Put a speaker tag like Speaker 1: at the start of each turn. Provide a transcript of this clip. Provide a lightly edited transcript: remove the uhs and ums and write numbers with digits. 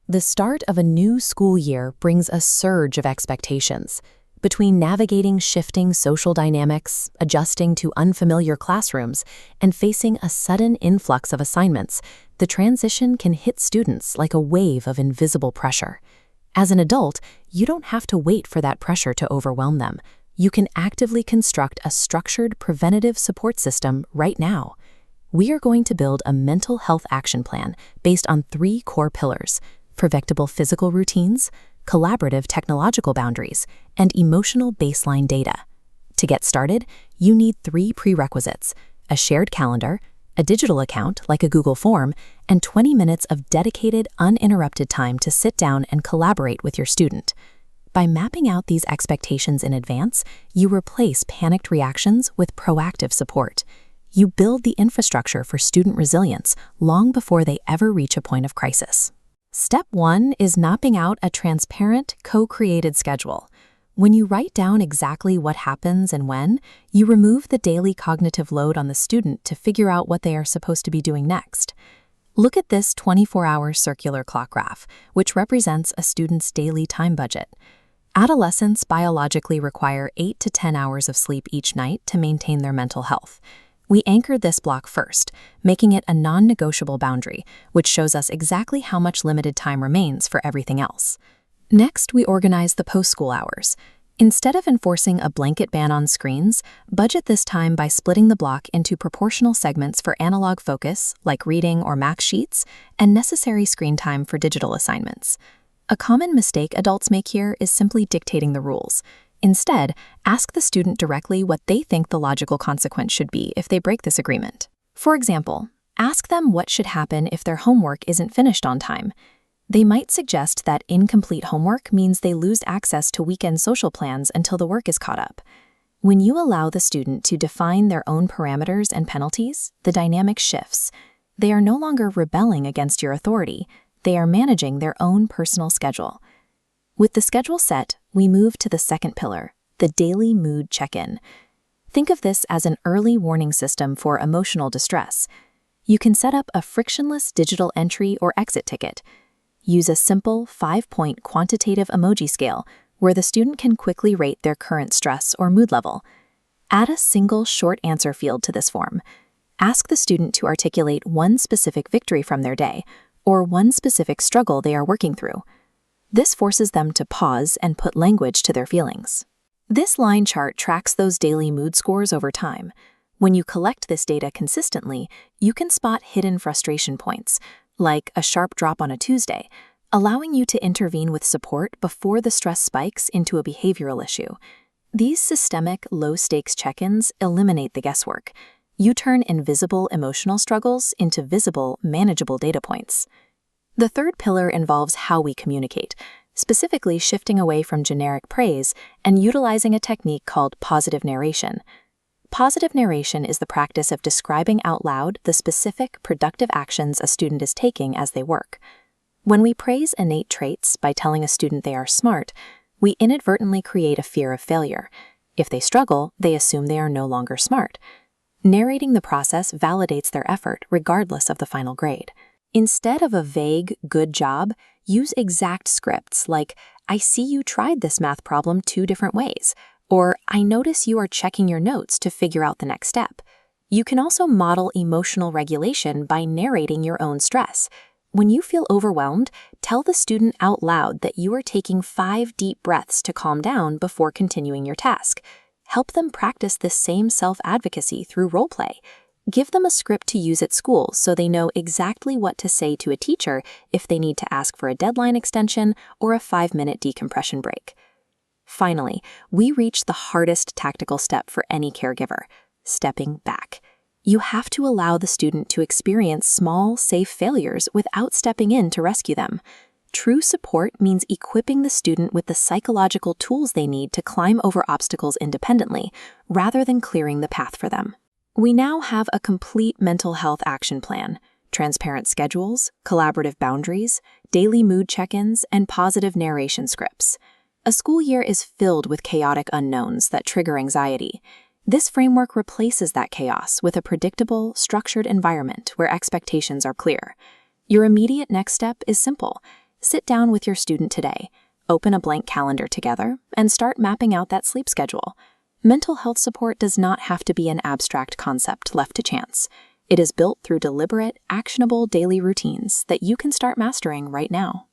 Speaker 1: The start of a new school year brings a surge of expectations. Between navigating shifting social dynamics, adjusting to unfamiliar classrooms, and facing a sudden influx of assignments, the transition can hit students like a wave of invisible pressure. As an adult, you don't have to wait for that pressure to overwhelm them. You can actively construct a structured, preventative support system right now. We are going to build a mental health action plan based on 3 core pillars: predictable physical routines, collaborative technological boundaries, and emotional baseline data. To get started, you need 3 prerequisites: a shared calendar, a digital account like a Google form, and 20 minutes of dedicated, uninterrupted time to sit down and collaborate with your student. By mapping out these expectations in advance, you replace panicked reactions with proactive support. You build the infrastructure for student resilience long before they ever reach a point of crisis. Step 1 is mapping out a transparent, co-created schedule. When you write down exactly what happens and when, you remove the daily cognitive load on the student to figure out what they are supposed to be doing next. Look at this 24-hour circular clock graph, which represents a student's daily time budget. Adolescents biologically require 8 to 10 hours of sleep each night to maintain their mental health. We anchored this block first, making it a non-negotiable boundary, which shows us exactly how much limited time remains for everything else. Next, we organize the post-school hours. Instead of enforcing a blanket ban on screens, budget this time by splitting the block into proportional segments for analog focus, like reading or max sheets, and necessary screen time for digital assignments. A common mistake adults make here is simply dictating the rules. Instead, ask the student directly what they think the logical consequence should be if they break this agreement. For example, ask them what should happen if their homework isn't finished on time. They might suggest that incomplete homework means they lose access to weekend social plans until the work is caught up. When you allow the student to define their own parameters and penalties, the dynamic shifts. They are no longer rebelling against your authority. They are managing their own personal schedule. With the schedule set, we move to the second pillar, the daily mood check-in. Think of this as an early warning system for emotional distress. You can set up a frictionless digital entry or exit ticket. Use a simple 5-point quantitative emoji scale where the student can quickly rate their current stress or mood level. Add a single short answer field to this form. Ask the student to articulate one specific victory from their day or one specific struggle they are working through. This forces them to pause and put language to their feelings. This line chart tracks those daily mood scores over time. When you collect this data consistently, you can spot hidden frustration points, like a sharp drop on a Tuesday, allowing you to intervene with support before the stress spikes into a behavioral issue. These systemic, low-stakes check-ins eliminate the guesswork. You turn invisible emotional struggles into visible, manageable data points. The third pillar involves how we communicate, specifically shifting away from generic praise and utilizing a technique called positive narration. Positive narration is the practice of describing out loud the specific, productive actions a student is taking as they work. When we praise innate traits by telling a student they are smart, we inadvertently create a fear of failure. If they struggle, they assume they are no longer smart. Narrating the process validates their effort regardless of the final grade. Instead of a vague, good job, use exact scripts like, I see you tried this math problem 2 different ways, or I notice you are checking your notes to figure out the next step. You can also model emotional regulation by narrating your own stress. When you feel overwhelmed, tell the student out loud that you are taking 5 deep breaths to calm down before continuing your task. Help them practice this same self-advocacy through role play. Give them a script to use at school so they know exactly what to say to a teacher if they need to ask for a deadline extension or a 5-minute decompression break. Finally, we reach the hardest tactical step for any caregiver: stepping back. You have to allow the student to experience small, safe failures without stepping in to rescue them. True support means equipping the student with the psychological tools they need to climb over obstacles independently, rather than clearing the path for them. We now have a complete mental health action plan: transparent schedules, collaborative boundaries, daily mood check-ins, and positive narration scripts. A school year is filled with chaotic unknowns that trigger anxiety. This framework replaces that chaos with a predictable, structured environment where expectations are clear. Your immediate next step is simple: Sit down with your student today, open a blank calendar together, and start mapping out that sleep schedule. Mental health support does not have to be an abstract concept left to chance. It is built through deliberate, actionable daily routines that you can start mastering right now.